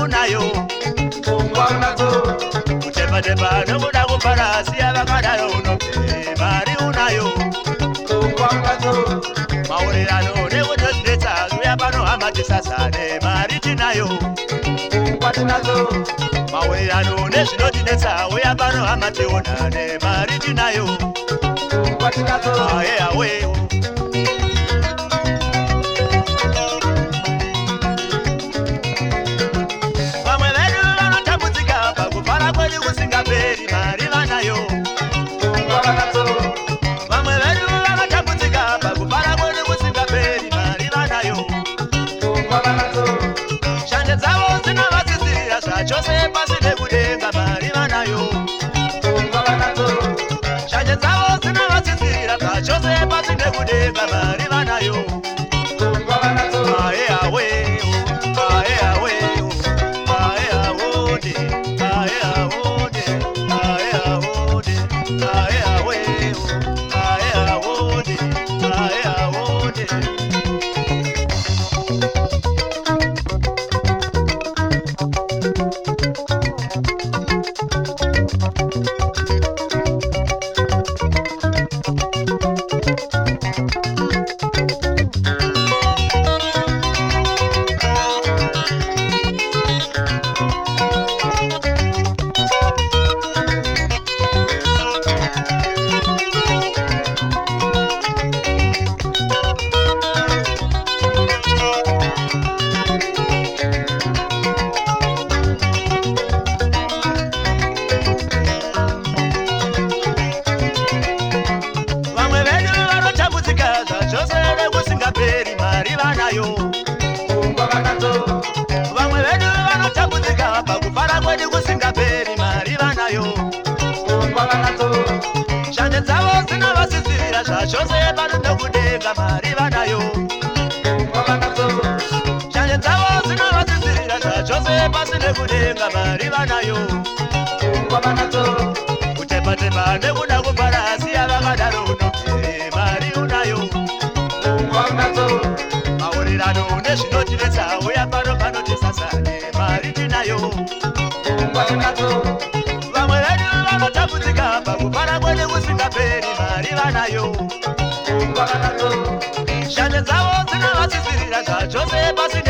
unayo pfungwa unadzo kutepa nokuda kuparasiya vakadaro unobve mari unayo pfungwa unadzo maurerano nekutozvidetsa uya pano hama tisasane mari tinayo pfungwa tinadzo maurerano nezvinotidetsa uya pano hama tionane mari tinayo pfungwa tinadzo aye awewo kusingaperi mari vanayo vamwe vedu vakatambudzika pakufara kwedu kusingaperi mari vanayo shanje dzavo dzinovasisirira zvachose pasi nekudenga mari vanayo shanje dzavo dzinovasisirira zvachose pasi nekudenga mari vanayo aye awe aye awe aye awode aye awode aye awode aye awe aye awode aye awode vamwe vedu vanotambudzika pakufara kwedu kusingaperi mari vanayo shanje dzavo dzinovasisirira zvachose pano nekudenga mari vanayo shanje dzavo dzinovasisirira zvachose pasi nekudenga mari vanayo kutepa nekuda kuparasiya vakadaro unobve mari unayo maurerano nezvinotidetsa uya pano panotisasane mari tinayo vamwe vedu vanotambudzika pakufara kwedu kusingaperi mari vanayo shanje dzavo dzinovasisirira zvachose pasi